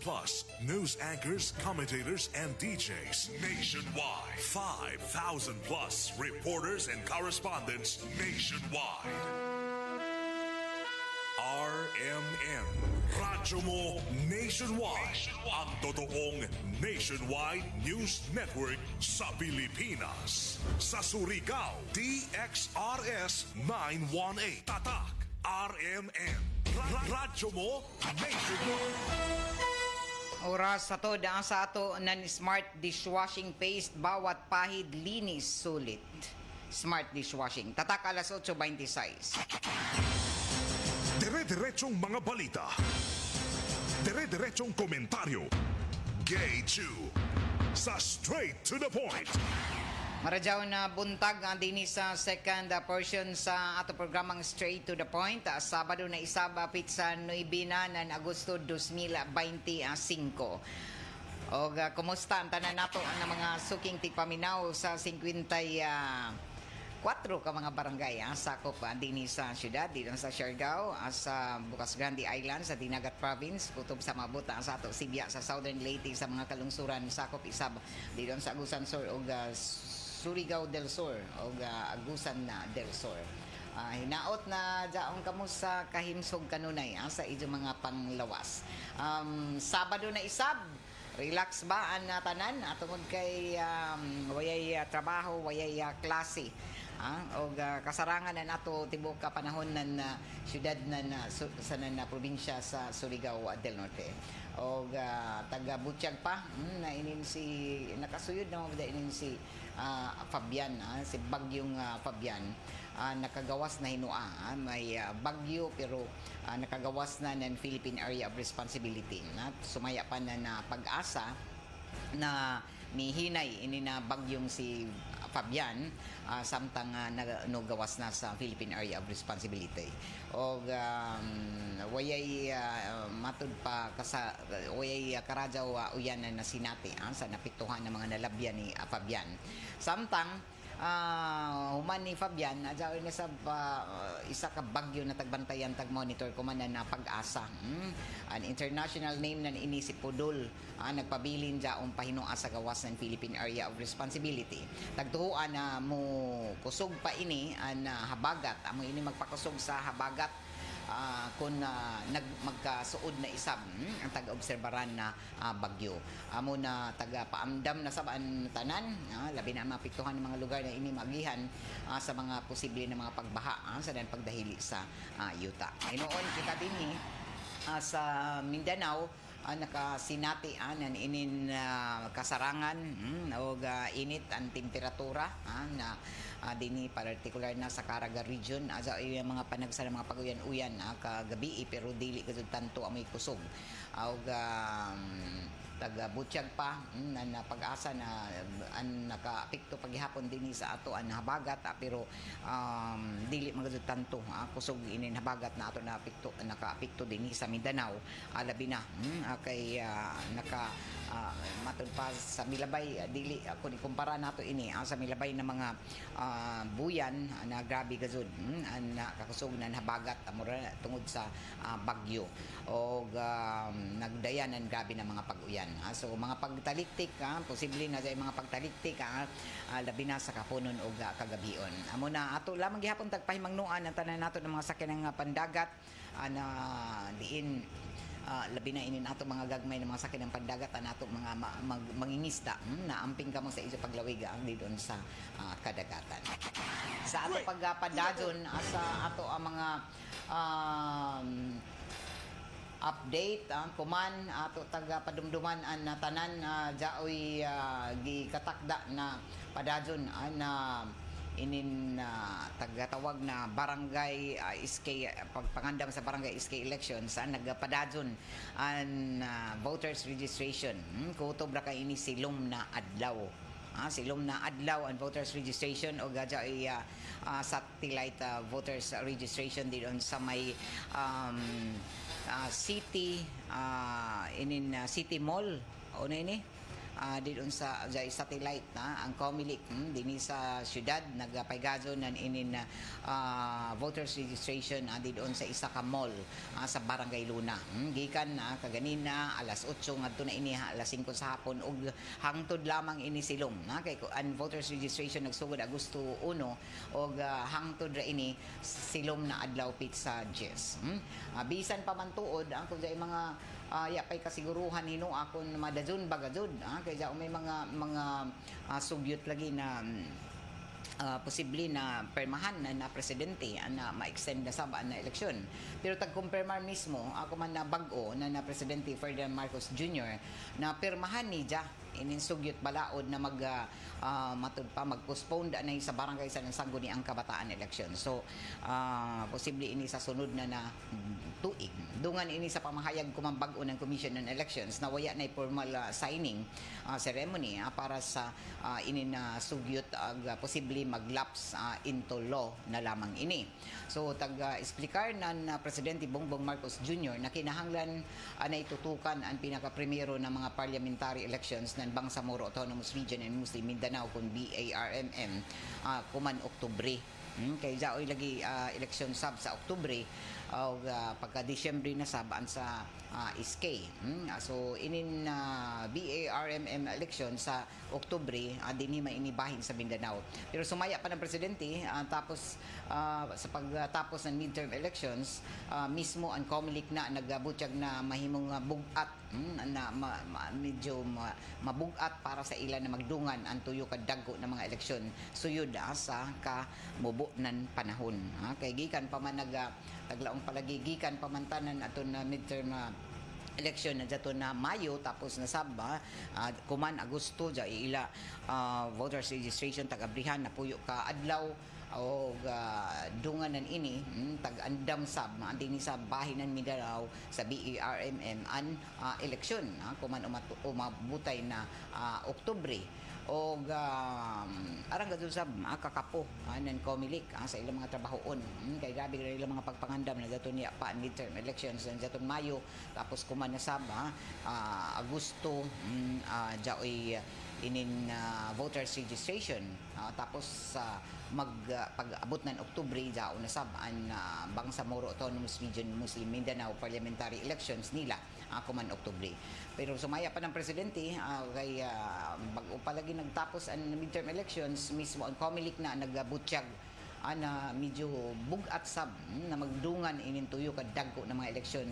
plus news anchors, commentators, and DJs nationwide. 5,000 plus reporters and correspondents nationwide. RMN, Radyo Mo Nationwide. Ang totoong nationwide news network sa Pilipinas. Sa Surigao, DXRS 918. Tatak, RMN. Radyo Mo Nationwide. Oras sa to, daan sa ato ng smart dishwashing paste, bawat pahid linis sulit. Smart dishwashing. Tatak alas 8:26. Dire-diretsong mga balita. Dire-diretsong komentaryo. Gay Chew. Sa straight to the point. Maradyaw na buntag ang din sa second portion sa ato programang Straight to the Point. Sabado na isab pizza 9 ng Agosto 2025. O kumusta ang tanan nato ang mga suking tipaminaw sa 54 ka mga barangay sakop din sa syudad dito sa Siargao, sa Bukas Grande Island sa Dinagat Province, kutob sa mabuta sa ato Sibya sa Southern Leyte sa mga kalungsuran sakop isab dito sa Agusan Sur o Surigao del Sur o Agusan del Sur. Hinaot na daong kamo sa kahimsog kanunay sa inyong mga panglawas. Sabado na isab, relax ba ang tanan tungod kay wayay trabaho, wayay klase. O kasarangan na nato tibok ka panahon ng syudad sa probinsya sa Surigao del Norte. O taga Butchag pa na inin si nakasuyod na mga inin si Fabian, si Bagyong Fabian. Nakagawas na hinua, may bagyo pero nakagawas na ng Philippine Area of Responsibility na sumaya pa na pag-asa na mihinay ini na bagyong si Fabian samtang nagawas na sa Philippine Area of Responsibility. O wayay matud pa wayay karadyaw uyan na sinati sa napituhan ng mga nalabyan ni Fabian. Samtang human ni Fabian adyaw na sa isa ka bagyo na tagbantayan tagmonitor ko man na pag-asa. An international name na ini si Pudol nagpabilin jaong pahinua sa gawas ng Philippine Area of Responsibility. Tagtuhuan na mo kusog pa ini an habagat amo ini magpakusog sa habagat kung magkasuod na isab ang taga-obserbaran na bagyo. Amo na taga-paamdam na sabaan tanan, labi na mapiktuhan ng mga lugar na ini magihan sa mga posible na mga pagbaha sa dan pagdahili sa yuta. Inoon kita dinhi sa Mindanao nakasinati nan inin kasarangan o init ang temperatura na dini particular na sa Caraga region asa yung mga panagsa ng mga paguyan-uyan kagabi pero dili gud tanto amoy kusog og taga Butchag pa na pag-asa na an nakaapekto paghihapon dinhi sa ato an habagat pero dili magud tanto kusog inin habagat na ato nakaapekto dinhi sa Mindanao labi na kay matud pa sa Milabay dili kung ikumpara nato ini sa Milabay na mga buyan na grabe gazud nakakusog na habagat amura tungod sa bagyo o nagdayanan grabe na mga pag-uyan. So mga pagtaliktik posible na sa mga pagtaliktik labi na sa kapunon o kagabion. Amo na ato lamang gihapon tagpahimangnuan ang tanan nato ng mga sakyan ng pandagat na diin labi na inin ato mga gagmay ng mga sakyan ng pandagat nato mga mangingisda na amping kamo sa iso paglawig ang didon sa kadagatan. Sa ato pagpadadyon sa ato ang mga update kuman ato taga padumduman an tanan jaoy gikatakda na padadyon na inin tagatawag na barangay SK pagpangandam sa barangay SK election sa nagpadadyon an voters registration kutob ra kay ini silom na adlaw silom na adlaw ang voters registration o gadya ay satellite voters registration din sa may city inin city mall o na ini didon sa satellite na ang Comelec dinhi sa syudad nagpaygazon nan inin voters registration didon sa isa ka mall sa Barangay Luna. Gikan na kaganina alas 8 ngadto na ini alas 5 sa hapon ug hangtod lamang ini silom kay ang voters registration nagsugod Agosto 1 ug hangtod ra ini silom na adlaw pit sa Jess. Bisan pa man tuod kung sa mga yapay kasiguruhan hino akon madazon bagazod kay may mga sugyot lagi na posible na permahan na presidente na ma-extend na saba na eleksyon. Pero tag-kumpirmar mismo ako man na bag-o na presidente Ferdinand Marcos Jr. na permahan ni Jah inin sugyot balaod na matud pa mag-postpone na sa barangay sa Sanggol ni ang kabataan election. So posible ini sa sunod na tuig. Dungan ini sa pamahayag kumambag-o ng Commission on Elections na waya na formal signing ceremony para sa inin sugyot posible maglaps into law na lamang ini. So taga-explicar ng Presidente Bongbong Marcos Jr. na kinahanglan na itutukan ang pinaka-primero ng mga parliamentary elections ng Bangsamoro Autonomous Region and Muslim Mindanao kung BARMM kuman Oktubre. Kay jaoy lagi election sab sa Oktubre o pagka Disyembre na sabaan sa SK. So inin BARMM election sa Oktubre dinhi mainibahin sa Mindanao. Pero sumaya pa ng presidente tapos sa pagtapos ng midterm elections mismo ang Comelec na nagabutyag na mahimong bugat na medyo mabugat para sa ilan na magdungan ang tuyo ka dagko ng mga eleksyon suyod sa kamubo nan panahon. Kay gikan pa man taglaong palagigikan pamantanan aton na midterm election na dato na Mayo tapos na Saba kuman Agosto ja ila voters registration tagabrihan na puyo ka adlaw o dunganan ini tag-andam sab dinhi sa bahinan Mindanao sa BARMM an eleksyon kuman umabutay na Oktubre o arang gadto sab kakapo nan Comelec sa ilang mga trabahoon kay grabe ra ilang mga pagpangandam na dato niya pa midterm elections sa daton Mayo tapos kuman na sab Agosto jaoy inin voters registration tapos pag-abot ng Oktubre dao na sab ang Bangsamoro Autonomous Region Muslim Mindanao parliamentary elections nila kuman Oktubre. Pero sumaya pa ng presidente kay bago pa lagi nagtapos ang midterm elections mismo ang Comelec na nagabutyag na medyo bugat sab na magdungan inin tuyo ka dagko ng mga eleksyon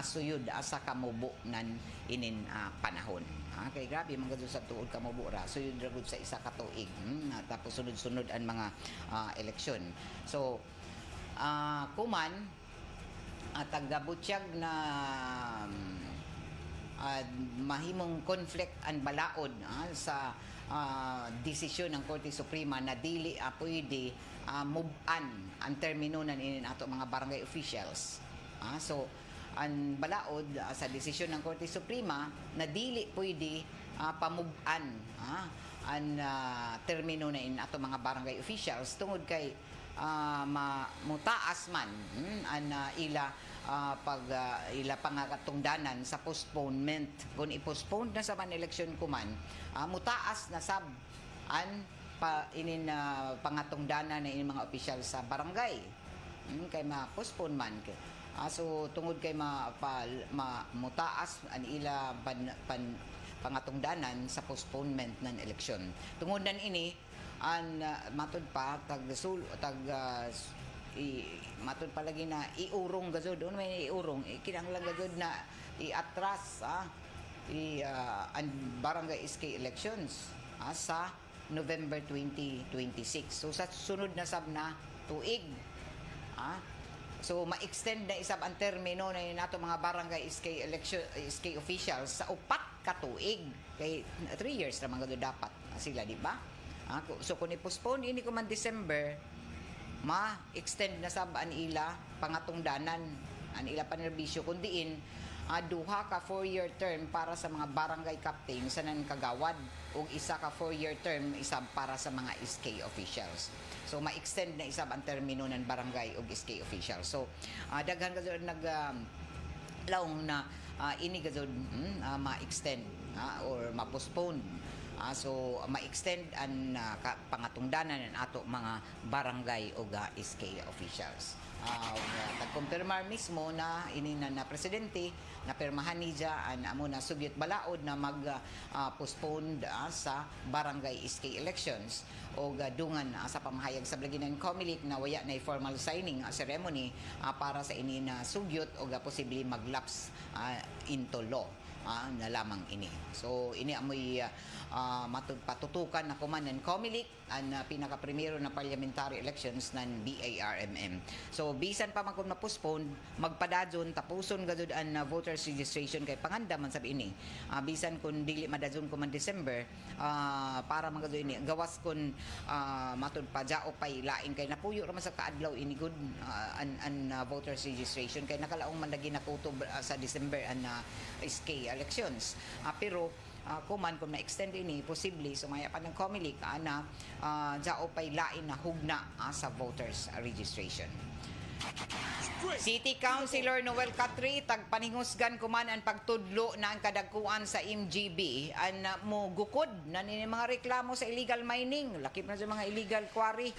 suyod sa kamubo nan inin panahon. Kay grabe mga gadto sa tuod kamubo ra suyod ra gud sa isa ka tuig tapos sunod-sunod ang mga eleksyon. So kuman tagabutyag na mahimong conflict and balaod sa desisyon ng Korte Suprema na dili pwede move on ang termino na inin ato mga barangay officials. So ang balaod sa desisyon ng Korte Suprema na dili pwede pa-move on ang termino na inin ato mga barangay officials tungod kay mutaas man ang ila ila pangatungdanan sa postponement kung i-postpone na sa man eleksyon kuman mutaas na sab an inin pangatungdanan na ining mga opisyal sa barangay kay ma-postpone man kay so tungod kay mutaas an ila pangatungdanan sa postponement ng eleksyon tungod nan ini an matud pa matud palagi na iurong gazod may iurong kinahanglan gazod na iatras ang barangay SK elections sa November 2026 so sa sunod na sab na tuig so ma-extend na isab ang termino na nato mga barangay SK election SK officials sa upat ka tuig kay 3 years ra man dapat sila di ba so kung i-postpone ini ko man December ma-extend na sab an ila pangatungdanan an ila panerbisyo kun diin duha ka 4-year term para sa mga barangay captain sa nan kagawad ug isa ka 4-year term isab para sa mga SK officials so ma-extend na isab ang termino ng barangay ug SK officials so daghan ka nag laong na ini gazod ma-extend or ma-postpone. So ma-extend ang pangatungdanan ng ato mga barangay o SK officials. Nagkumpirmar mismo na ini na presidente na pirmahan niya ang amo na sugyot balaod na mag-postpone sa barangay SK elections o dungan sa pamahayag sa blagi ng COMELEC na waya na formal signing ceremony para sa ini na sugyot o posible maglaps into law. Na lamang ini. So ini amoy patutukan na kuman ng COMELEC ang pinaka-primero na parliamentary elections ng BARMM. So bisan pa man kung na-postpone, magpadadyon tapuson gazud ang voters registration kay panganda man sabi ini. Bisan kung dili madadyon ko man December para magado ini gawas kun matud pa jao pay lain kay napuyo ra man sa kaadlaw ini good an voters registration kay nakalaong man lagi nakutob sa December an SK elections. Pero kuman kung na-extend ini, posible sumaya pa ng COMELEC na jao pay lain na hugna sa voters registration. City Councilor Noel Catri tagpaningusgan kuman ang pagtudlo na ang kadagkuan sa MGB an mo gukod na ni mga reklamo sa illegal mining, lakip na sa mga illegal quarry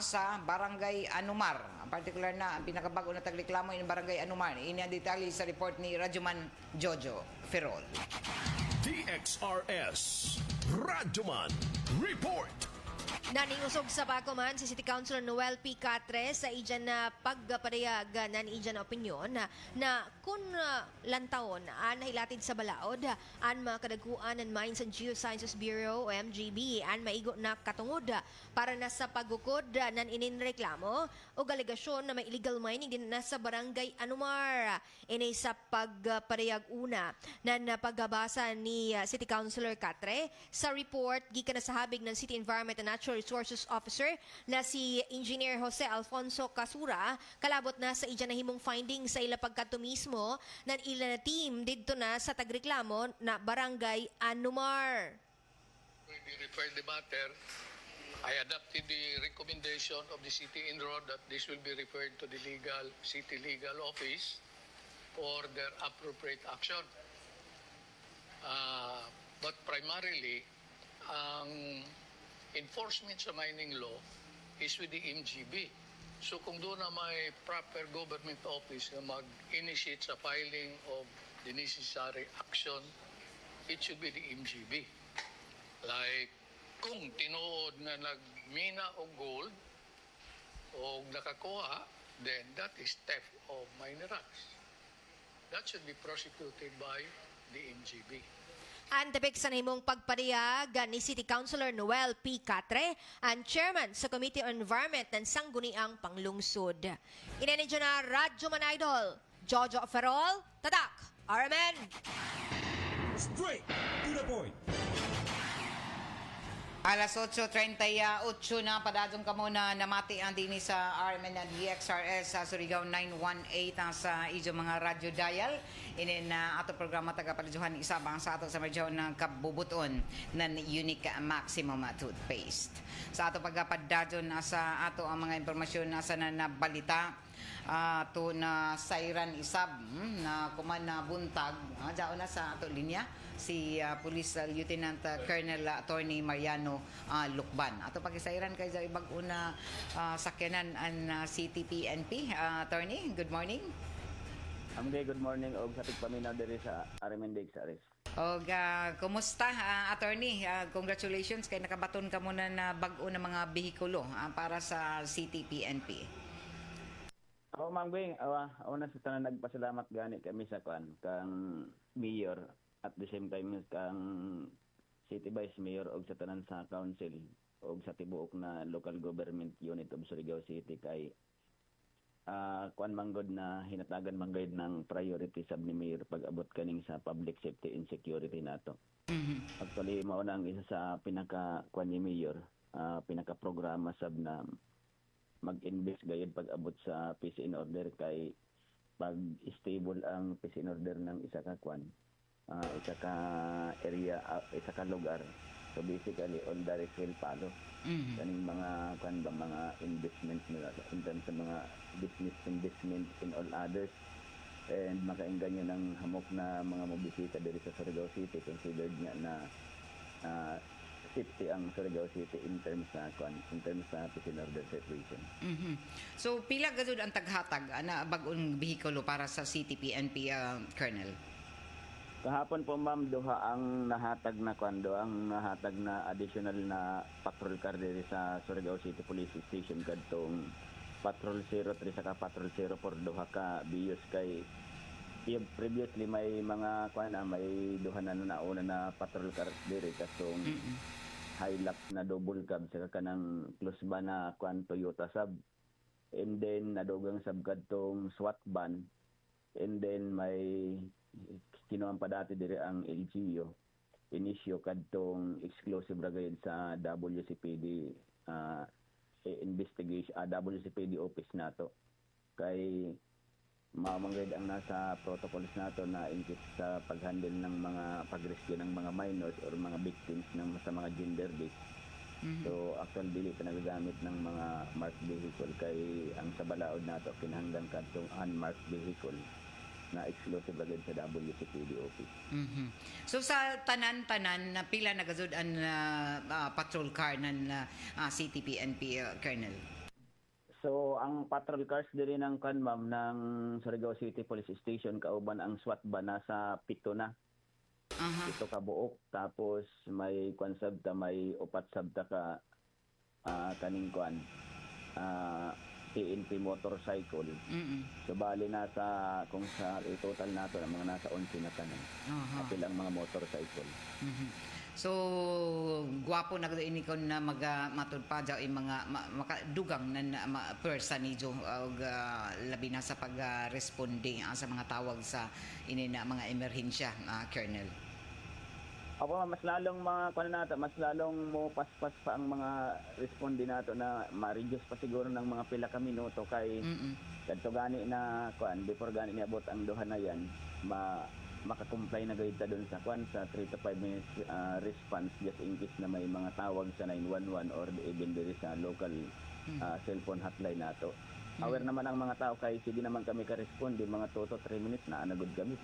sa Barangay Anumar. Ang particular na ang pinakabago na tagreklamo in Barangay Anumar. Ini ang detalye sa report ni Radyoman Jojo Ferrol. DXRS Radyoman Report. Naningusog sa Bacoman si City Councilor Noel P. Catre sa iyan na pagparayag na iyan na opinyon na kung lantaon an hilatid sa balaod an mga kadagkuan ng Mines and Geosciences Bureau o MGB an maigo na katungod para na sa paggukod nan ininreklamo o galegasyon na may illegal mining din na sa Barangay Anumar. Ini sa pagparayag una na pagbabasa ni City Councilor Catre sa report gikan na sa habig ng City Environment and Natural Resources Officer na si Engineer Jose Alfonso Casura kalabot na sa iyan na himong finding sa ila pagkato mismo ng ila na team didto na sa tagreklamo na Barangay Anumar. We referred the matter. I adopted the recommendation of the City Enroad that this will be referred to the City Legal Office for their appropriate action. But primarily, ang enforcement sa mining law is with the MGB. So kung doon na may proper government office na mag-initiate sa filing of the necessary action, it should be the MGB. Like kung tinuod na nagmina o gold o nakakuha, then that is theft of minerals. That should be prosecuted by the MGB. Ang tapik sa himong pagpariyag ni City Councilor Noel P. Catre, ang chairman sa Committee on Environment ng Sangguniang Panglungsod. Inanidyo na Radyoman Idol, Jojo Ferrol, Tatak, RMN. Straight to the point. Alas 8:38 na padadong kamo na namati ang dini sa RMN and DXRS sa Surigao 918 sa ijo mga radio dial. Ini na ato programa tagapalijuhan isabang sa ato sa medyo ng kabubuton ng unique maximum toothpaste. Sa ato pagkapadadon sa ato ang mga impormasyon na sa nabalita to na Sairan Isab na kuman na buntag dao na sa ato linya si Police Lieutenant Colonel Attorney Mariano Lukban. Ato pagisairan kay sa ibag una sakyanan ang CTPNP. Attorney, good morning. Good morning og sa tigpaminaw diri sa RMN DXRS. Og kumusta attorney? Congratulations kay nakabaton ka muna na bag-o na mga behikulo para sa CTPNP. Ma'am Gwing, na sa tanan nagpasalamat gani kami sa kang mayor at the same time kang city vice mayor og sa tanan sa council og sa tibuok na local government unit of Surigao City kay kuan manggod na hinatagan manggod ng priority sab ni mayor pag-abot kaning sa public safety and security nato. Actually mao na ang isa sa pinaka kuan ni mayor pinaka programa sab na mag-invest gayud pag-abot sa peace in order kay pag stable ang peace in order ng isa ka kuan isa ka area isa ka lugar. So basically all the rest will follow. Kaning mga kan ba mga investment nila in terms sa mga business investment in all others and makainggan ng hamok na mga mobisita diri sa Surigao City, considered nga na safety ang Surigao City in terms na peace and order situation. Mhm. So pila gazud ang taghatag na bag-ong behikulo para sa City PNP, Colonel? Kahapon po ma'am, duha ang nahatag na additional na patrol car diri sa Surigao City Police Station kadtong Patrol 03 saka Patrol 04, duha ka biyos kay previously may mga may duha na nauna na patrol car diri katong Hilux na double cab saka kanang close ba na Toyota sub, and then nadugang sab kadtong SWAT van, and then may kinuha pa dati dire ang LGU inisyo kadtong exclusive ragayod sa WCPD investigation WCPD office nato kay mamanggad ang nasa protocols nato na in case sa paghandle ng mga pagrescue ng mga minors or mga victims ng sa mga gender based. So actually dili pa nagagamit ng mga marked vehicle kay ang sa balaod nato kinahanglan kadtong unmarked vehicle na exclusive agad sa WCPD office. Mhm. So sa tanan-tanan na pila na gazud ang patrol car ng City PNP, Colonel? So ang patrol cars diri ng ma'am ng Surigao City Police Station kauban ang SWAT ba nasa 7 na. Ito ka buok, tapos may may upat sabta ka kaning PNP motorcycle. So bali nasa kung sa total nato mga nasa 11 na tanan. Apil ang mga motorcycle. So gwapo na ini kon na matudpa jaw mga makadugang na person ni jo labi na sa pag-responding sa mga tawag sa ini na mga emerhensya, Colonel. Ako mas lalong mas lalong mo paspas pa ang mga responde nato na ma-reduce pa siguro ng mga pila ka minuto kay kadto gani na before gani niabot ang duha na yan makakomply na gayud ta doon sa sa 3 to 5 minutes response just in case na may mga tawag sa 911 or even diri sa local cellphone hotline nato. Aware naman ang mga tao kay sige naman kami ka-respond mga 2 to 3 minutes na anagod kami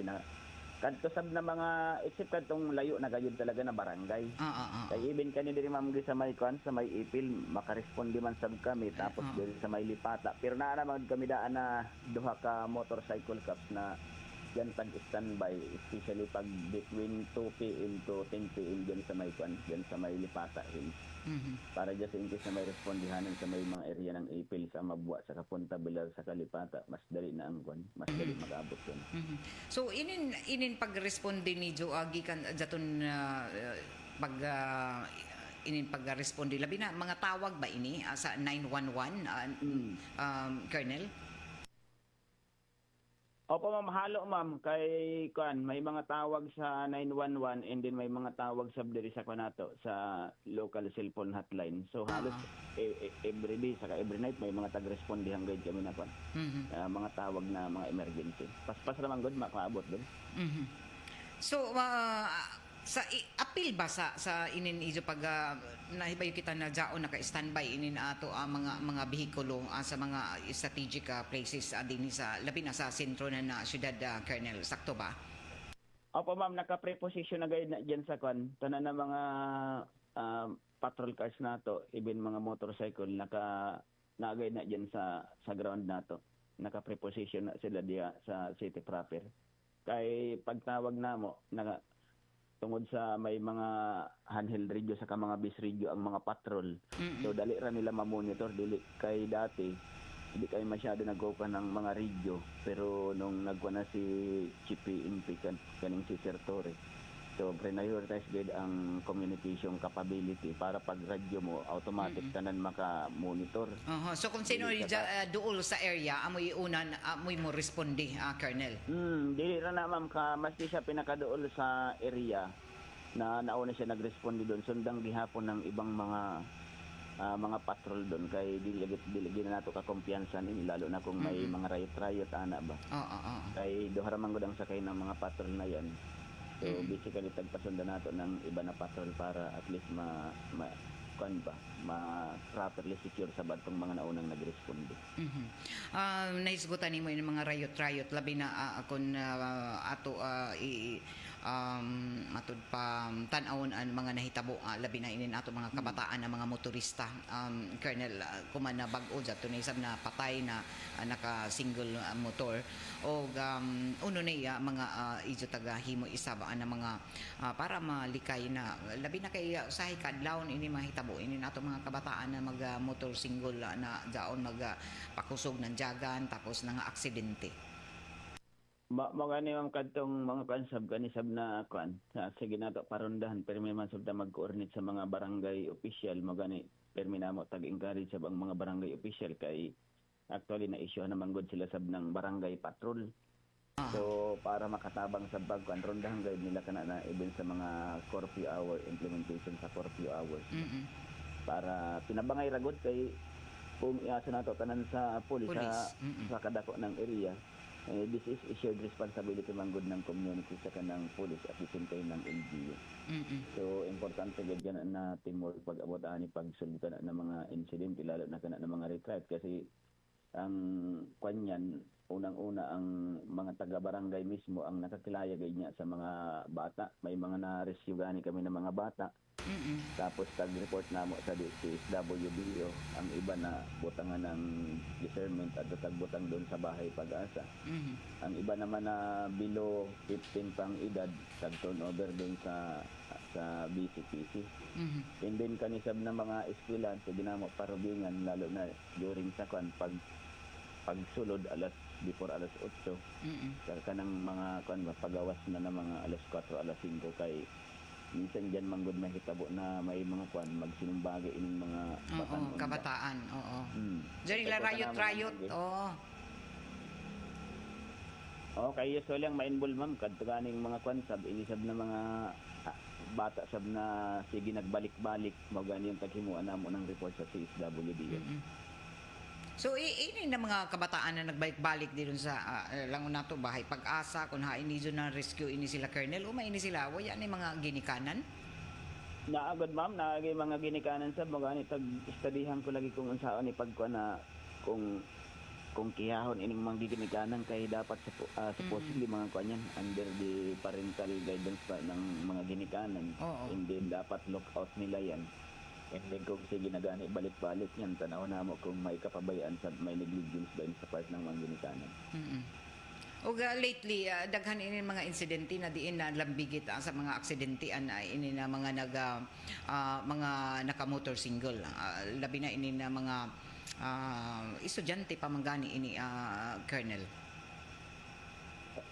kadto sab na mga except kadtong layo na gayud talaga na barangay. Kay even kani diri ma'am sa may sa may ipil maka-respond man sab kami tapos diri sa may lipata pero naa naman kami daan na duha ka motorcycle cups na yan standby, especially pag between 2 p.m. to 10 p.m. dyan sa may dyan sa may Lipata Hills. Para just in case na may respondihanan sa may mga area ng Ipil sa Mabua sa Kapunta Bilar sa Kalipata, mas dali na ang mas dali mag-abot yun. So inin pag-responde ni Jo gikan jaton inin pag-responde labi na mga tawag ba ini sa 911, Colonel? Opo ma'am, halo ma'am kay may mga tawag sa 911 and then may mga tawag sa diri sa nato sa local cellphone hotline. So halos every day saka every night may mga tag-responde hanggang kami na mga tawag na mga emergency. Paspas naman gud makaabot doon. So sa apil ba sa inin ijo pag nahibayo kita na jaon naka-standby inin ato mga behikulo sa mga strategic places din sa labi na sa sentro na syudad, Colonel, sakto ba? Opo ma'am, naka-preposition na gayud na diyan sa tanan na mga patrol cars nato, even mga motorcycle nagayud na diyan sa ground nato. Naka-preposition na sila diya sa city proper. Kay pagtawag namo tungod sa may mga handheld radio sa mga bus radio ang mga patrol. So dali ra nila ma-monitor dili kay dati hindi kay masyado nag-open ng mga radio pero nung nagwa na si CPNP kaning si Sir Torre. So prioritize gid ang communication capability para pag radio mo automatic tanan maka-monitor. So kung sino duol sa area amoy unan amoy mo responde, Colonel. Dili ra na ma'am mas di siya pinakaduol sa area na nauna siya nagresponde doon sundang gihapon ng ibang mga patrol doon kay dili na nato ka kumpiyansa ni lalo na kung may mga riot ana ba. Kay duha ra man gud ang sakay ng mga patrol na yan. So basically tagpasundan nato ng iba na patrol para at least kuan ba ma-properly secure sa batong mga naunang nagresponde. Nahisgutan nimo yung mga riot labi na kung ato matod pa tan-awon ang mga nahitabo labi na inin ato mga kabataan na mga motorista, Colonel, kuman na bag-o sa tunay sab na patay na naka single motor o uno na iya mga ijo taga himo isaba na mga para malikay na labi na kay usahay kadlawon ini mahitabo ini ato mga kabataan na mag motor single na daon mag pakusog ng jagan tapos nang aksidente. Magani ang kadtong mga kansab kanisab na kuan sige nato parondahan permi man sab mag-coordinate sa mga barangay official magani permi namo tag-encourage sab ang mga barangay official kay actually na issue naman gud sila sab ng barangay patrol. So para makatabang sa bagkuan rondahan guide nila kana na even sa mga curfew hour implementation sa curfew hours. Para pinabangay ragod kay kung iasa nato tanan sa pulis sa kadako ng area. This is a shared responsibility man gud ng community sa kanang police at the same time ng LGU. So importante gid yan na teamwork pag-abot ani pagsulbutan ng mga incident lalo na kana ng mga retrieve kasi ang kanyan unang-una ang mga taga-barangay mismo ang nakakilaya gid niya sa mga bata. May mga na-rescue gani kami ng mga bata. Tapos tag-report namo sa DSWDO ang iba na butangan ng discernment at tagbutang doon sa bahay pag-asa. Ang iba naman na below 15 pang edad tag-turnover doon sa BCPC. And then kanisab na mga eskwelahan sa ginamo parubingan lalo na during sa pagsulod before alas 8. Kanang mga pagawas na ng mga alas 4, alas 5 kay minsan dyan manggod mahitabo na may mga magsinumbagi ining mga kabataan. Diyan nila riot. Kay usually ang ma-involve ma'am kadto ganing mga sab inisab na mga bata sab na sige nagbalik-balik mao gani yung taghimuan namo ng report sa CSWD. So ini na mga kabataan na nagbalik-balik dito sa lang nato bahay pag-asa kun hain ni na rescue ini sila Colonel o ini sila waya ni mga ginikanan. Naagad ma'am naagay mga ginikanan sa mga ni tag-studyhan ko lagi kung unsaon ni pagkuan na kung kihahon ining mga ginikanan kay dapat supposedly mga kanyan under the parental guidance pa ng mga ginikanan. And then dapat look out nila yan. And then kung sige na gani balik-balik yan, tanaw na mo kung may kapabayaan sa may negligence ba sa part ng mga ginikanan. O lately, daghan ini mga insidente na diin na lambigit sa mga aksidente ini na mga mga naka-motor single. Labi na ini na mga estudyante pa manggani ini Colonel.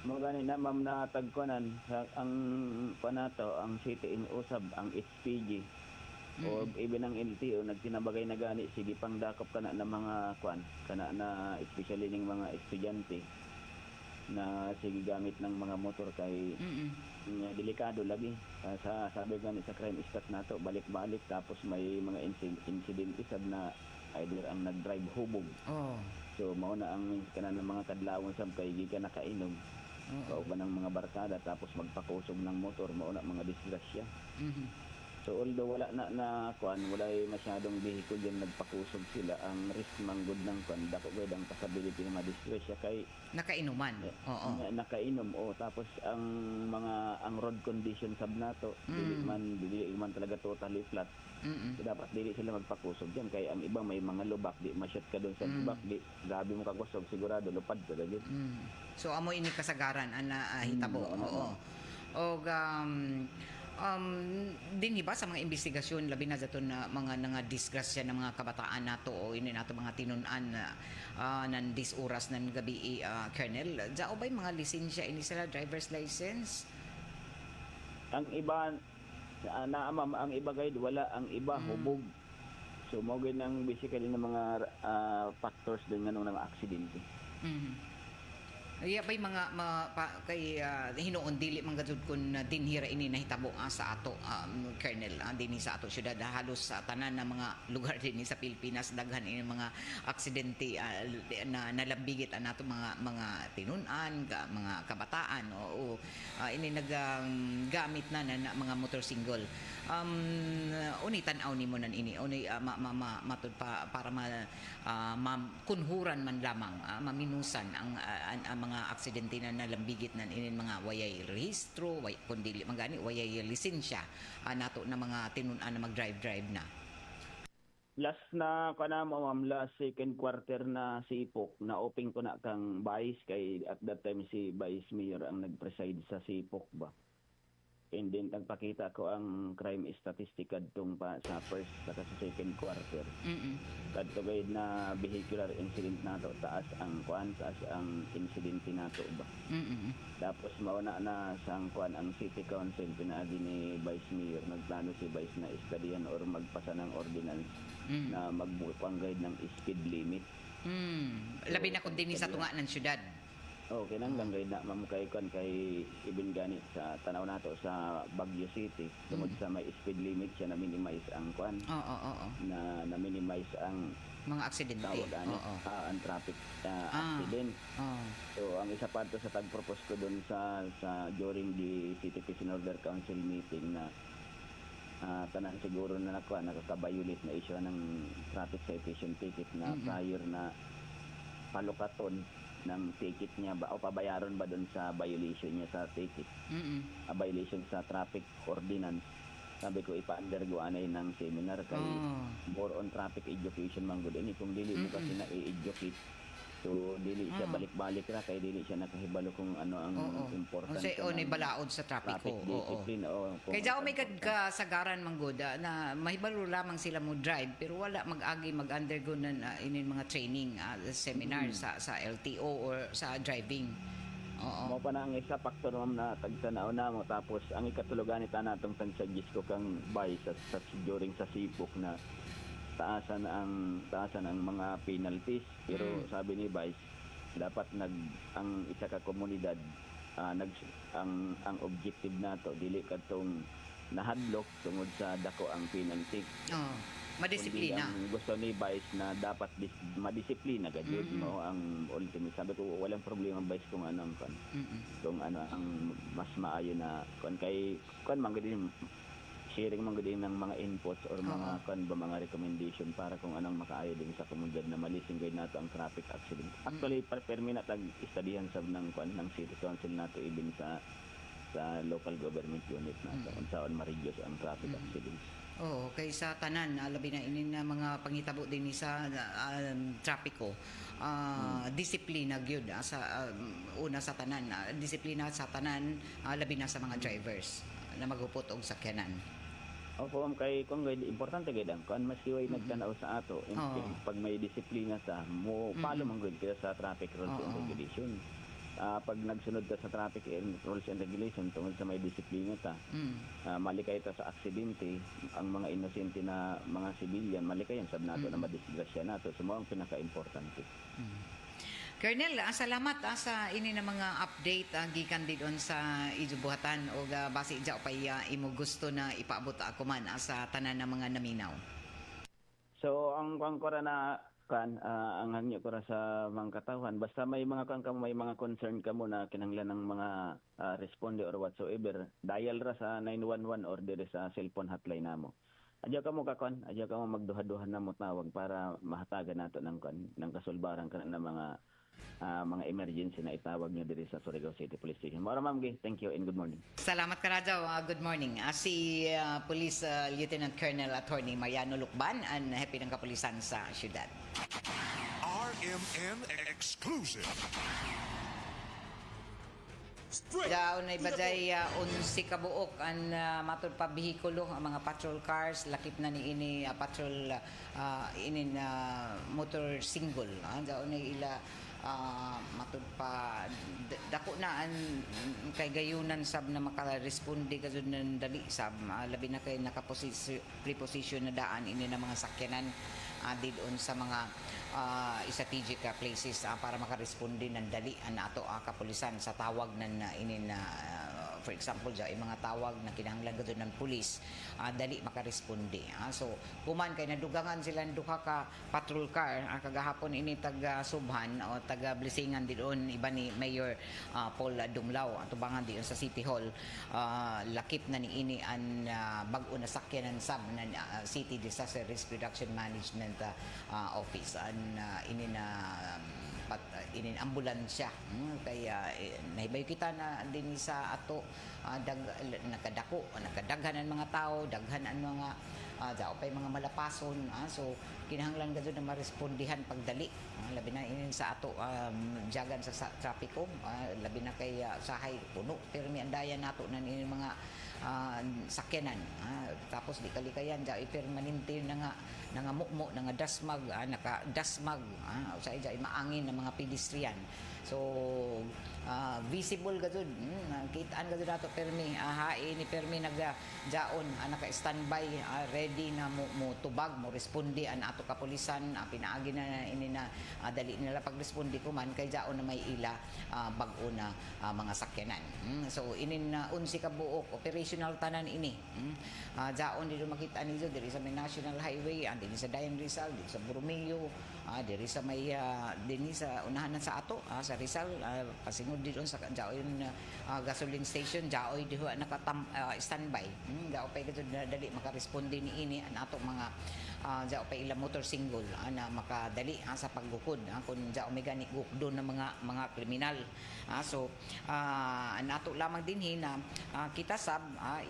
Magani na ma'am na tagkuanan ang panato ang city in usab ang HPG. O even ang LTO nagtinabagay na gani sige pang dakop kana na mga kana na especially ning mga estudyante na sige gamit ng mga motor kay delikado lagi sabi gani sa crime stat nato balik-balik tapos may mga incident isab na either ang nag-drive hubog. So mao na ang kana ng mga kadlawon sab kay gikan nakainom. Kauban ng mga barkada tapos magpakusog ng motor mao na mga disgrasya. So although wala na wala masyadong vehicle diyan nagpakusog sila ang risk manggod ng dako gud ang possibility na ma-disgrasya kay nakainuman. Nakainom tapos ang road condition sab nato dili man talaga totally flat. So, dapat dili sila magpakusog diyan kay ang iba may mga lubak di ma-shot ka doon sa lubak di grabe mo kagusog sigurado lupad ka gid. So amo ini kasagaran ana hitabo. Din ba sa mga investigasyon labi na daton na mga disgrasya ng mga kabataan nato o ini nato mga tinun-an nan dis oras nan gabi Colonel dao bay mga lisensya ini sila driver's license? Ang iba ang iba guide wala ang iba hubog. So mo gyud ang basically ng mga factors din nganong ng aksidente. Ba'y kay hinuon dili man gadzud kun dinhira ini nahitabo sa ato Colonel dinhi sa ato syudad halos sa tanan na mga lugar dinhi sa Pilipinas daghan ini mga aksidente na nalambigit ang ato mga tinunan mga kabataan o ini naggamit na mga motorsingle. Unitan-aw nimo nan ini matud pa para kunhuran man lamang maminusan ang mga aksidente na nalambigit nan inin mga wayay rehistro kundi magani wayay lisensya nato na mga tinunan na mag-drive na. Last na kana mo ma'am, last second quarter na si Ipok na open ko na kang Vice kay at that time si Vice Mayor ang nag-preside sa Sipok ba. And then tagpakita ko ang crime statistic kadtong pa sa first saka sa second quarter. Kadto gay na vehicular incident nato taas ang incidente nato ba. Tapos mauna na sang ang City Council pinaagi ni Vice Mayor nagplano si Vice na istadihan or magpasa ng ordinance na magpang-guide ng speed limit. Labi na kun dinhi sa tunga ng syudad. Kinang lang guide na mamukay kon kay ibin gani sa tanaw nato sa Baguio City tungod sa may speed limit siya na minimize ang na minimize ang mga aksidente. Ang traffic accident. So ang isa pa to sa tag-propose ko doon sa during the City Peace and Order Council meeting na tanan siguro na nakaka-violate na issue ng traffic citation ticket na prior na palukaton ng ticket niya ba o pabayaron ba doon sa violation niya sa ticket. Violation sa traffic ordinance. Sabi ko ipa-undergo anay ng seminar kay more on traffic education man gud ini kung dili mo kasi na i-educate. So dili siya balik-balik ra kay dili siya nakahibalo kung ano ang important. Kasi ni balaod sa traffic discipline. Kay daw may kasagaran man gud na mahibalo lamang sila mo drive pero wala mag-undergo na inin mga training seminar sa LTO or sa driving. Mo pa na ang isa factor ma'am na tagtanaw na mo tapos ang ikatulugan nita natong tag-suggest ko kang buy sa during sa Sipok na taasan ang mga penalties pero sabi ni Vice dapat ang isa ka komunidad ang objective nato dili kadtong nahadlok tungod sa dako ang penalty. Madisiplina. Ang gusto ni Vice na dapat madisiplina gayud mo ang ultimate. Sabi ko walang problema Vice kung ano ang mas maayo na kon man gid sharing man gud ng mga inputs or mga mga recommendation para kung anong makaayo din sa komunidad na malising gayud nato ang traffic accident. Actually permi na tag-istadihan sab ng City Council nato even sa local government unit nato unsaon ma-reduce ang traffic accidents. Kay sa tanan labi na inin na mga pangitabo din sa trapiko. Disiplina gyud sa una sa tanan, disiplina sa tanan labi na sa mga drivers na magupot og sakyanan. Ma'am, kay kung importante gid ang maski way nagtanaw sa ato pag may disiplina sa mo follow man gud kita sa traffic rules and regulation. Pag nagsunod ka sa traffic rules and regulation tungod sa may disiplina ta malikay ta sa aksidente ang mga inosente na mga civilian malikayan sab nato na madisgrasya nato sumo ang pinaka-importante. Colonel, salamat sa ini na mga update gikan didon sa ijubuhatan o base dya pay imo gusto na ipaabot ako man sa tanan ng mga naminaw. So ang kora na ang hangyo ko ra sa mga katawhan basta may mga may mga concern ka mo na kinahanglan ng mga responde or whatsoever dial ra sa 911 or dire sa cellphone hotline namo. Adya ka mo magduha-duha na mo tawag para mahatagan nato ng kasulbaran kana ng mga emergency na itawag niyo diri sa Surigao City Police Station. Mara ma'am, thank you and good morning. Salamat ka Radyo. Good morning. Si Police Lieutenant Colonel Attorney Mariano Lucban ang happy ng kapulisan sa syudad. RMN Exclusive. Daw na ibajay 11 kabuok ang matud pa behikulo ang mga patrol cars lakip na ni ini patrol motor single daw na ila matud pa dako na ang kay gayunan sab na makaresponde kasud ng dali sab labi na kay preposition na daan ini na mga sakyanan didon sa mga strategic places para makaresponde ng dali ato kapulisan sa tawag ng inin for example dyan, mga tawag na kinahanglan gadto ng pulis, dali makaresponde. So kuman kay nadugangan sila duha ka patrol car kagahapon ini taga Subhan o taga Blisingan didon iba ni Mayor Paul Dumlao atubangan diyon sa City Hall. Lakip na ni ini an bag-o na sakyanan sab na City Disaster Risk Reduction Management Office an ini na inin ambulansya kaya nahibayo kita na din sa ato nakadaghan ang mga tao, daghan ang mga dao pay mga malapason, so kinahanglan gadto na marespondihan pagdali, labi na inin sa ato jagan sa trapiko, labi na kay sahay puno pero mi andayan nato na inin mga sakyanan, tapos di kalikayan dai permanente na nga mukmo na nga dasmag, naka-dasmag, sa ija maangin ng mga pedestrian. So visible gadud, kitaan gadud ato permi hain ni permi nagdaon naka-standby, ready na mo tubag mo responde an ato kapulisan, pinaagi na ini na dali nila pagresponde kuman kay daon na may ila bag-o na mga sakyanan. So inin 11 ka buok operational tanan ini. Daon dito makita niyo diri sa may National Highway, diri sa Dayan Rizal, diri sa Borromeo, diri sa may dinhi sa unahan sa ato sa Rizal, pasingod dito sa daon gasoline station, daoy diho standby. Dao pay gadto dali makaresponde ni ini an ato mga dao pay ila motorsingle na makadali sa paggukod kun dao may gani gukdo na mga kriminal. So nato lamang dinhi na kita sab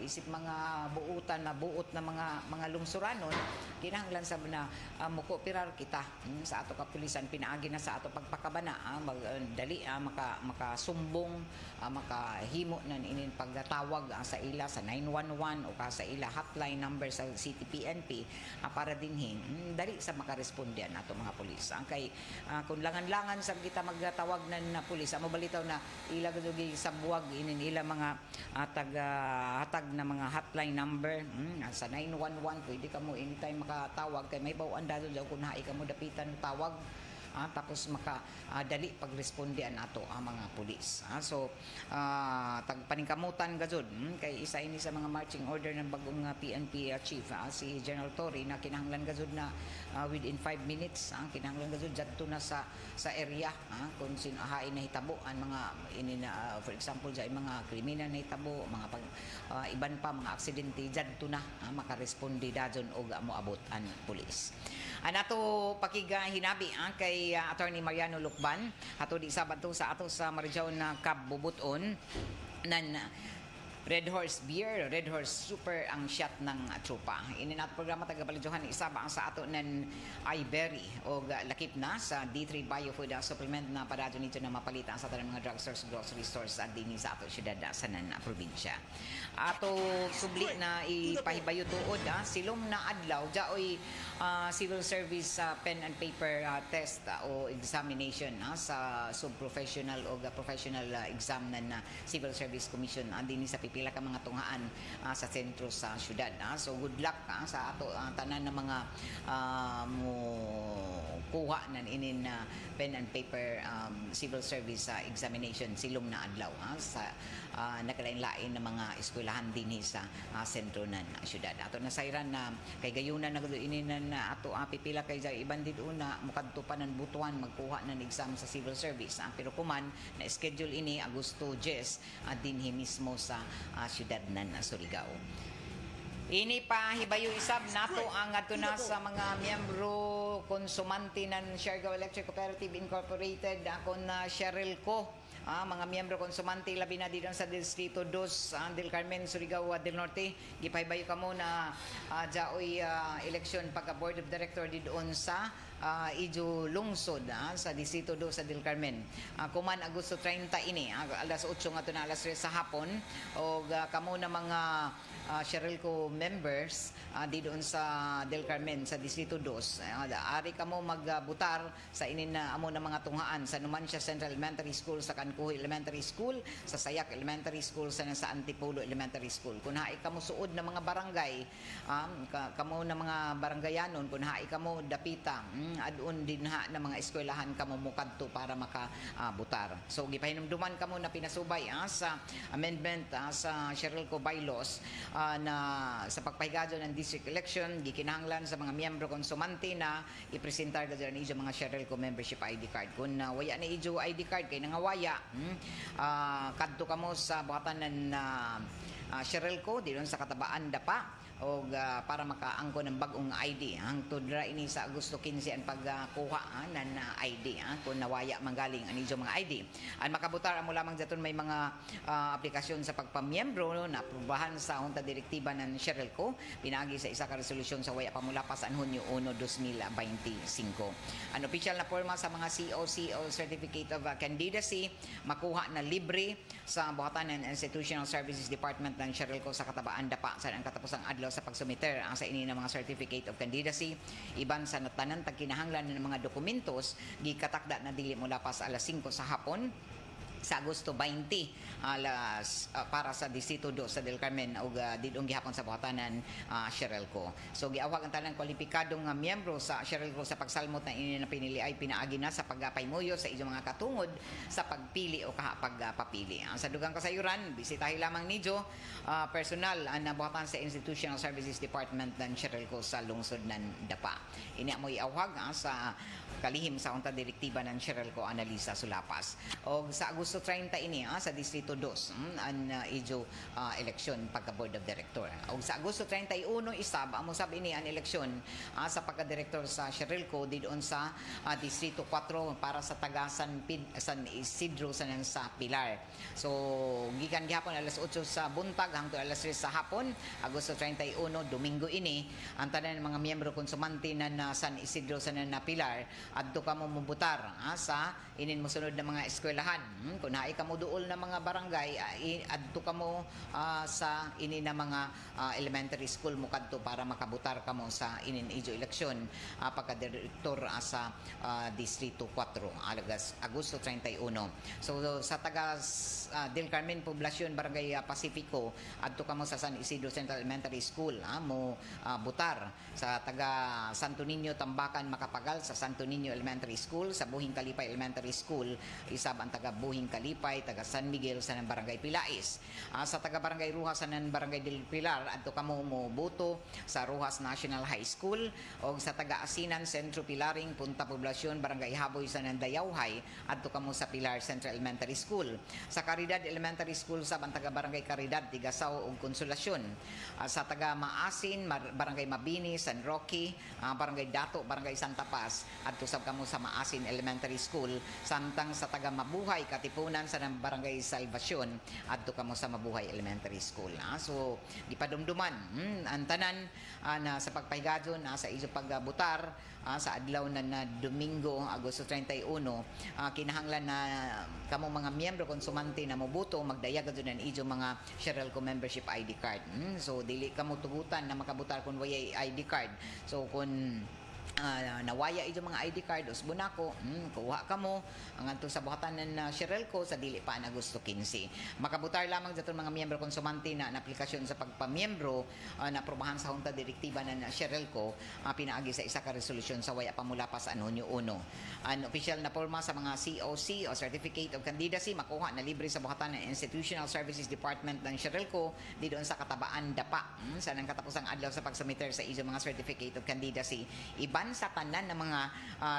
isip mga buutan na buot na mga lungsuranon kinahanglan sab na mukooperar kita sa ato kapulisan, pinaagi na sa ato pagpakabana dali makasumbong, makahimo na inin pagtawag sa ila sa 911 o sa ila hotline number sa City PNP para dinhi dali sa makaresponde nato mga pulis. Kay kung langan-langan sa kita magtawag na pulis, amo balitaw na ila gadugi sa buwag inin ila mga hatag na mga hotline number sa 911 pwede ka mo anytime makatawag kay may bawaan dado daw kung naay ka mo dapitan tawag. Tapos dali pagresponde nato ang mga pulis. So tagpaningkamutan gazud kay isa ini sa mga marching order ng bagong PNP chief si General Torre na kinahanglan gazud na within 5 minutes kinahanglan gazud jadto na sa area kung sino hain na hitabo ang mga ini na for example dai mga kriminal na hitabo, mga iban pa mga aksidente jadto na makaresponde dajon og moabot ang pulis. Anato pakiga hinabi kay Attorney Mariano Lucban ato di Sabado sa ato sa Marijaw na Kabubuton nan Red Horse Beer, Red Horse Super ang shot ng tropa. Ini nato programa taga-balidyohan isaba ang sa ato ng iBerry o lakip na sa D3 Biofood Supplement na parado nito na mapalitan sa tanang mga drugstores, grocery stores at dini sa ato syudad sa probinsya. Ato subli na ipahibayo tuod silom na adlaw jaoy civil service pen and paper test o examination sa sub-professional o professional exam na Civil Service Commission dini sa pila ka mga tunghaan sa sentro sa syudad. So good luck sa ato tanan ng mga mo kuha nan inin pen and paper civil service examination silom na adlaw sa nakalain-lain na mga eskwelahan dinhi sa sentro nan syudad. Ato nasayran na kay gayunan na inin na ato pipila kay iban did una mukadto pa nan butuan magkuha nan exam sa civil service. Pero kuman na schedule ini Agosto 10 dinhi mismo sa syudad nan Surigao. Ini pa hibayo isab nato ang ato na sa mga miyembro konsumante ng Siargao Electric Cooperative Incorporated akon na Sherelco. Mga miyembro konsumante labi na dito sa Distrito 2 del Carmen, Surigao del Norte. Gipahibayo kamo na jaoy eleksyon pagka Board of Director didon sa Ijo Lungsod sa Distrito 2 sa Del Carmen. Kuman Agosto 30 ini, alas 8 nga to na alas 3 sa hapon o kamo na mga Sherelco members di doon sa Del Carmen sa Distrito 2. Ari ka mo magbutar sa inin na amo na mga tunghaan sa Numancia Central Elementary School, sa Cancuhi Elementary School, sa Sayak Elementary School, sa Antipolo Elementary School. Kung haay ka mo suod na mga barangay, kamo na mga barangayanon, kung haay ka mo dapita, adun din ha na mga eskwelahan ka mo mukadto para makabutar. So gipahinumduman ka mo na pinasubay sa amendment sa Sherelco bylaws na sa pagpahigadyo ng district election, gikinahanglan sa mga miyembro konsumante na ipresentar ka dyan ijo mga Sherelco membership ID card. Kung waya na ijo ID card kay nangawaya, kadto ka mo sa buhatan ng Sherelco di doon sa katabaan dapa o para makaangko ng bagong ID. Hangtod ra ini sa Agosto 15 ang pagkuha ng ID kung nawaya manggaling ani mga ID. Ang makabutar mo lamang daton may mga aplikasyon sa pagpamiyembro na aprobahan sa Junta Direktiba ng Sherelco pinagi sa isa ka resolusyon sa waya pamulapas ang Hunyo 1, 2025. Ang opisyal na porma sa mga COC o Certificate of Candidacy makuha na libre sa buhatan ng Institutional Services Department ng Sherelco sa katabaan dapa sa ang katapusang adlaw sa pagsumiter sa ini ng mga Certificate of Candidacy. Iban sa natanan tagkinahanglan ng mga dokumentos gikatakda na dili mula pa sa alas 5 sa hapon sa Agosto 20 para sa Distrito 2 sa Del Carmen o didong gihapon sa buhatanan Sherelco. So giawag ang tanang kwalipikadong miyembro sa Sherelco sa pagsalmot na ini na pinili ay pinaagi na sa pagpaymuyo sa inyong mga katungod sa pagpili o pagpapili. Sa dugang kasayuran, bisitahin lamang nidyo personal ang nabuhatan sa Institutional Services Department ng Sherelco sa lungsod ng Dapa. Ini mo iawag sa kalihim sa Junta Direktiba ng Sherelco Analisa Sulapas. O sa Agosto 30 ini sa Distrito 2 ang ijo eleksyon pagka Board of Director. O sa Agosto 31 isab amo sab ini ang eleksyon sa pagka-direktor sa Sherelco didoon sa Distrito 4 para sa taga San Isidro sa Pilar. So gikan gihapon alas 8 sa buntag hangtod alas 3 sa hapon, Agosto 31 Domingo ini ang tanan mga miyembro konsumante na San Isidro sa Pilar adto ka mo mubutar sa inin mo sunod na mga eskwelahan. Kung naay ka mo duol na mga barangay, adto ka mo sa inin na mga elementary school mo kadto para makabutar ka mo sa inin ijo eleksyon pagka-direktor sa Distrito 4 Agosto 31. So sa taga Del Carmen Poblacion Barangay Pacifico adto ka mo sa San Isidro Central Elementary School mo butar. Sa taga Santo Niño Tambakan Makapagal sa Santo Niño Elementary School, sa Buhing Kalipay Elementary School isab ang taga Buhing Kalipay, taga San Miguel sa Barangay Pilais. Sa taga Barangay Ruhas sa Barangay del Pilar adto ka mo buto sa Ruhas National High School o sa taga Asinan Centro Pilaring Punta Poblacion Barangay Haboy sa Dayawhay adto ka mo sa Pilar Central Elementary School. Sa Caridad Elementary School sa taga Barangay Caridad Tigasaw ug Konsolasyon. Sa taga Maasin Barangay Mabini San Roque, Barangay Dato Barangay Santa Paz adto sab kamo sa Maasin Elementary School. Samtang sa taga Mabuhay Katipunan sa Barangay Salvacion adto kamo sa Mabuhay Elementary School. So gipadumduman ang tanan na sa pagpahigadyon sa iso pagbutar sa adlaw na Domingo Agosto 31 kinahanglan na kamo mga miyembro konsumante na mobuto magdayag adun ijo mga Sherelco membership ID card. So dili kamo tugutan na makabutar kun wayay ID card. So kun nawaya ijo mga ID card usbunako kuha ka mo ang anto sa buhatan ng Sherelco sa dili pa na Agosto 15. Makabutar lamang daton mga miyembro konsumante na aplikasyon sa pagpamiyembro na aprobahan sa Junta Direktiba ng Sherelco pinaagi sa isa ka resolusyon sa waya pamulapas sa Hunyo 1. Ang opisyal na porma sa mga COC o Certificate of Candidacy makuha na libre sa buhatan ng Institutional Services Department ng Sherelco di doon sa katabaan dapa sa nang katapusang adlaw sa pagsumiter sa ijo mga Certificate of Candidacy. Iban sa tanan ng mga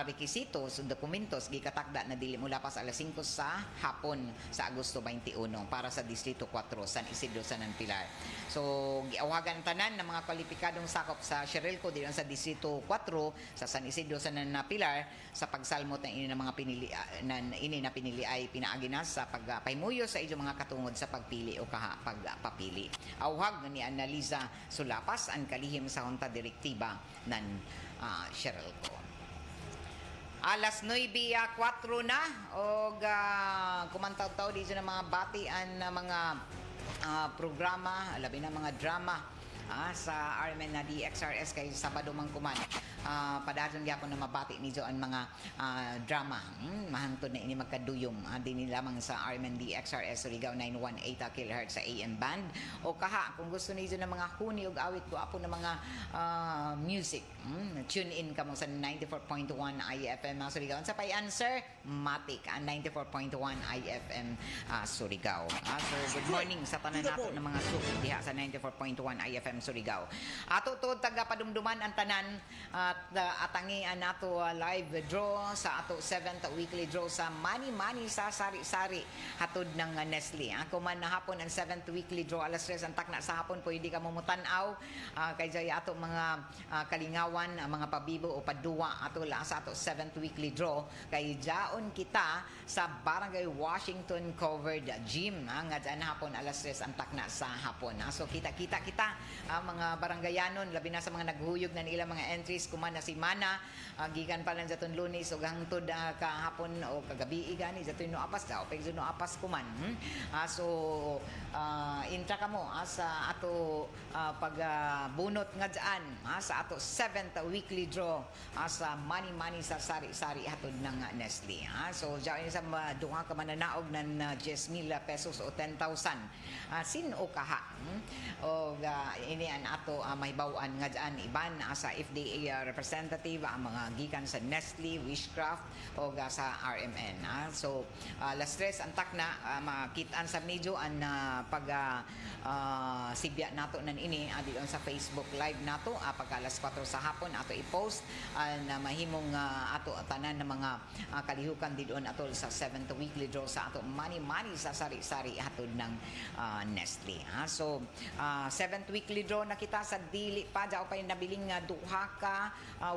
rekisitos o dokumentos gikatakda na dili mula pa sa alas 5 sa hapon sa Agosto 21 para sa Distrito 4 San Isidro sa Pilar. So giawagan tanan ng mga kwalipikadong sakop sa Sherelco diyan sa Distrito 4 sa San Isidro sa Pilar sa pagsalmot ng ini na mga pinili ay pinaagi na sa pagpaymuyo sa ijo mga katungod sa pagpili o pagpapili. Awhag ni Analisa Sulapas ang kalihim sa Junta Direktiba ng Sherelco. Alas 9:04 na og kumantaw-taw dito ng mga batian na mga programa, labi na mga drama sa RMN na DXRS kay Sabado man kuman. Padadon gyapon na mabati ni ang mga drama. Mahangtod na ini magkaduyom din lamang sa RMN DXRS Surigao 918 kHz sa AM band. O kaha kung gusto niyo ng mga huni ug awit ko apo ng mga music. Tune in kamo sa 94.1 IFM Surigao. Sa pay answer Matic 94.1 IFM Surigao. So good morning sa tanan nato ng mga suki diha sa 94.1 IFM Surigao. Ato to taga padumduman ang tanan at atangian nato live draw sa ato 7th weekly draw sa Mani sa Sari-Sari hatod ng Nestle. Ako man na hapon ang 7th weekly draw alas 3 ang takna sa hapon pwede ka mo mutanaw kay jay ato mga kalingawan mga pabibo o paduwa ato la sa ato 7th weekly draw kay jaon kita sa Barangay Washington Covered Gym nga dyan hapon alas 3 ang takna sa hapon. So kita mga baranggayanon labi na sa mga naghuyog na nila mga entries kuman na si Mana gikan pa lang sa Lunes ug hangtod kahapon o kagabi gani sa no apas daw pag no apas kuman. So intra kamo sa ato pagbunot nga dyan sa ato 7th weekly draw sa Mani sa Sari-Sari hatod ng Nestle. So dyan sa duha ka mananaog ng 10,000 pesos o 10,000 sin o kaha o ini an ato mahibaw-an nga dyan iban sa FDA representative ang mga gikan sa Nestle, Wishcraft o sa RMN. So last stress ang takna makitaan sa medyo ang sibya nato nan ini diyon sa Facebook live nato pagka alas 4 sa hapon ato i-post na mahimong ato tanan ng mga kalihukan diyon atol sa 7th weekly draw sa ato Mani sa Sari-Sari hatod ng Nestle. So 7th weekly draw na kita sa dili pa daw pa nabiling duha ka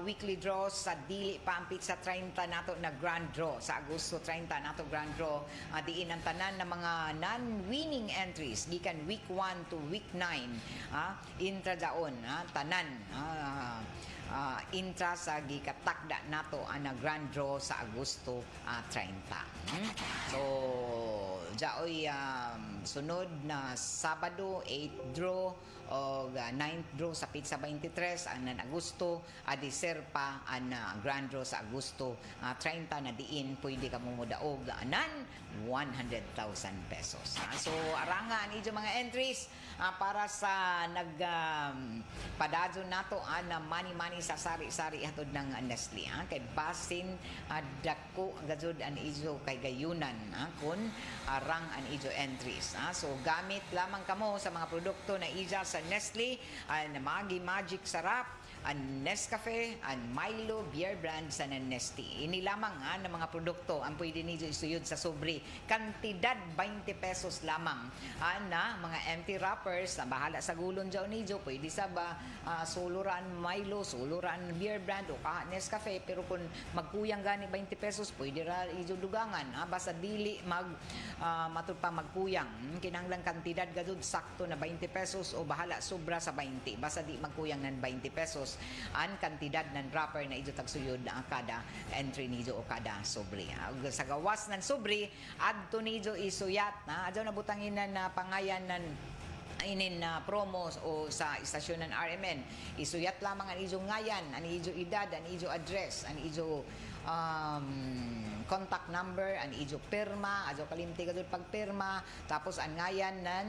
weekly draw sa dili pa ampit sa 30 nato na grand draw sa Agosto 30 nato grand draw diin ang tanan ng mga non-winning entries gikan week 1 to week 9 intra daon tanan intra sa gikatakda nato ang grand draw sa Agosto 30. So jaoy sunod na Sabado 8 draw o 9th draw sa Pizza 23 ang Agosto adiser pa ang grand draw sa Agosto 30 na diin pwede ka mumudaog nan 100,000 pesos. So arangan idyo mga entries para sa padadyo nato ang Mani sa Sari-Sari hatod ng Nestle kay basin dako gajud an idyo kay gayunan kun arang an idyo entries. So gamit lamang kamo sa mga produkto na ija sa Nestle ang Magic Sarap ang Nescafe, ang Milo beer brand sa Nestle. Ini lamang ng mga produkto ang pwede niyo isuyod sa sobre. Kantidad 20 pesos lamang na mga empty wrappers na bahala sa gulon dyan niyo. Pwede sa suluran Milo, suluran beer brand o Nescafe. Pero kung magkuyang gani 20 pesos, pwede ra ijo dugangan. Basta dili matud pa magkuyang. Kinanglang kantidad gadud sakto na 20 pesos o bahala sobra sa 20. Basta di magkuyang ng 20 pesos ang kantidad ng wrapper na ijo tagsuyod na kada entry nijo o kada sobre. Sa gawas ng sobre adto nijo isuyat adto na butanginan na pangayan ng inin na promos o sa istasyon ng RMN isuyat lamang ang ijo ngayan ang ijo edad ang ijo address ang ijo contact number, ang ijo pirma, ajo kalimti ka doon pagpirma, tapos ang ngayan ng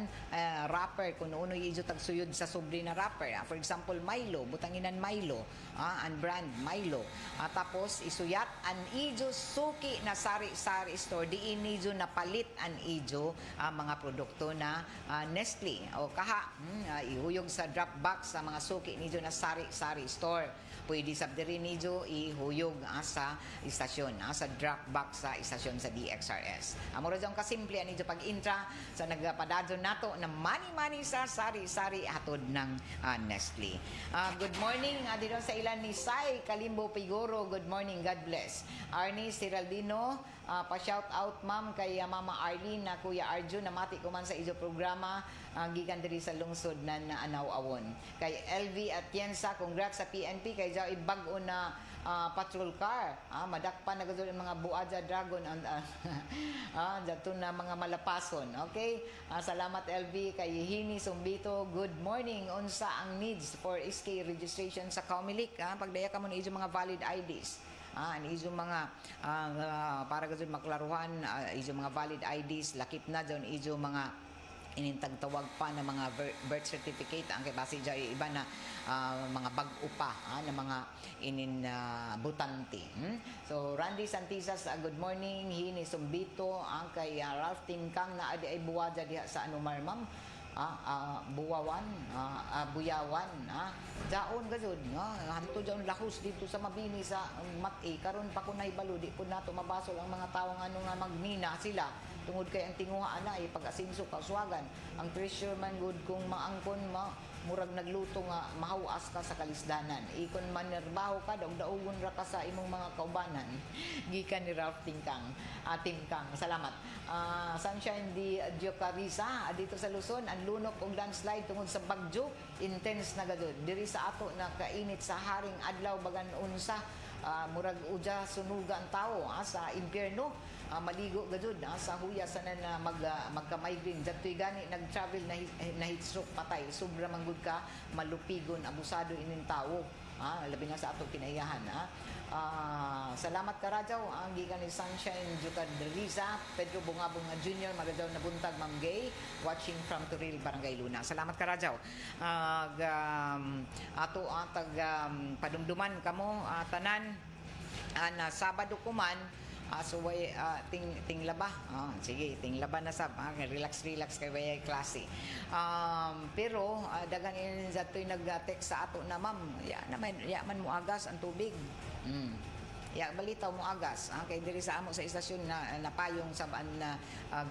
wrapper, kung uno ijo tagsuyod sa sobre na wrapper. For example, Milo, butanginan Milo, ang brand Milo. Tapos isuyat ang ijo suki na Sari-Sari store, diin ijo napalit ang ijo mga produkto na Nestle. O kaha, ihuyog sa drop box sa mga suki nijo na Sari-Sari store. Pwede sabdiri nijo ihuyog sa istasyon, sa drop box sa istasyon sa DXRS. Amo ra jang kasimple nijo pag-intra sa nagpadadon nato na Mani sa Sari-Sari hatod ng Nestle. Good morning dito sa ilan ni Sai Kalimbo Pigoro. Good morning, God bless. Arnie Siraldino Pa-shout out ma'am kay Mama Arlene na Kuya Arjun na mati ko man sa ijo programa gikan diri sa lungsod na Anaw-awon. Kay LV Atienza, congrats sa PNP kay jaw bag-o na patrol car. Madakpan na gud mga Buadja Dragon and dato na mga malapason. Okay? Salamat LV kay Hini Sumbito. Good morning. Unsa ang needs for SK registration sa Comelec? Pagdaya ka mo ni ijo mga valid IDs. Ang ijo mga para gud maklaruhan ijo mga valid IDs lakip na don ijo mga inintagtawag pa na mga birth certificate ang kay base dyan iba na mga bag-o pa na mga butante. So Randy Santisas, good morning. Hini Sumbito ang kay Ralph Tingkang na adi ay buwadya diha sa Anumar ma'am. Buyawan daon gazud hanto daon lahos dito sa Mabini sa Mati karon pa ko nahibalo di po nato mabasol ang mga tawo nga nga magnina sila tungod kay ang tinguhaan na pag-asinso kauswagan ang treasure man good kung maangkon murag nagluto nga mahawas ka sa kalisdanan ikon man nerbaho ka daog-daogon ra ka sa imong mga kaubanan gikan ni Ralph Tingkang salamat. Sunshine di Diocarisa dito sa Luzon ang lunok og landslide tungod sa bagyo intense na gadud diri sa ato na kainit sa haring adlaw bagan unsa murag uja sunuga ang tao sa impyerno maligo gadud sa huya sana na magka-migraine datoy gani nag-travel na heat stroke patay sobra man gud ka malupigon abusado ining tao labi na sa ato kinaiyahan salamat ka Radyaw ang gikan ni Sunshine Diocarisa Pedro Bungabong Jr. magadaw na buntag Ma'am Gay watching from Turil Barangay Luna salamat ka Radyaw ato tag padumduman kamo tanan na Sabado kuman so way tinglaba sige tinglaba na sab relax kay way klase pero dagan in zatoy nag-text sa ato na ma'am ya man mo agas ang tubig balitaw mo agas kay diri sa amo sa istasyon na napayong sa na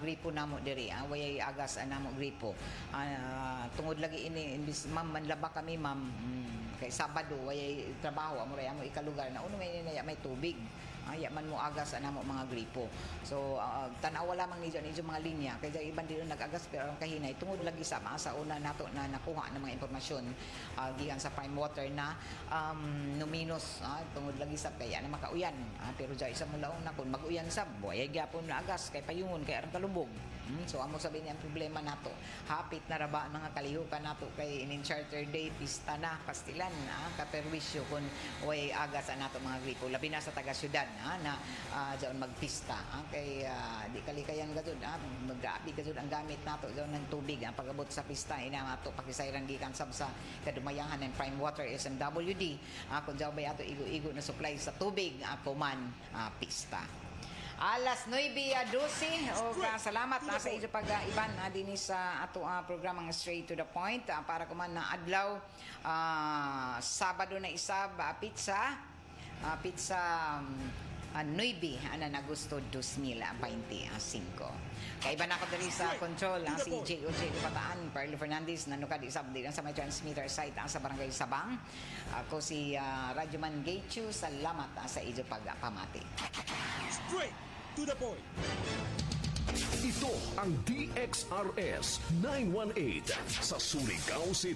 gripo namo diri way agas namo gripo tungod lagi ini imbis ma'am manlaba kami ma'am kay Sabado way trabaho amo ikalugar na uno may tubig man mo agas mo mga gripo so tanaw lamang ni dyan mga linya kaya iban din nag-agas pero ang kahinay tungod lagi sa una nato na nakuha ng mga impormasyon gikan sa prime water na numinos tungod lagi sa kaya na makauyan pero dyan isa mulaon na kung mag-uyan sa buhay gyapon na agas kay payungon kay arang kalubog so amo sabi niya ang problema nato hapit na raba ang mga kalihukan nato kay in charter day pista na pastilan kaperwisyo kung way agas nato mga gripo labi na sa taga-syudad na diyon magpista kay di kalikayan gadud maggrabe gadud ang gamit nato diyon ng tubig ang pagabot sa pista ina ato pakisayran gikan sab sa kadumayangan ng Prime Water SMWD kung diaw bay ato igo-igo na supply sa tubig ako man pista alas 9:12 salamat sa ijo pag-iban dinhi sa ato programang Straight to the Point para kuman na adlaw Sabado na isab pizza 9 na Agosto 2025. Kay iba na ako dali sa control si JOJ Lupataan, Perlo Fernandez nanukad isab din sa may transmitter site sa Barangay Sabang. Ako si Radyoman Gaychu, salamat sa ijo pagpamati. Straight to the point. Ito ang DXRS 918 sa Surigao City.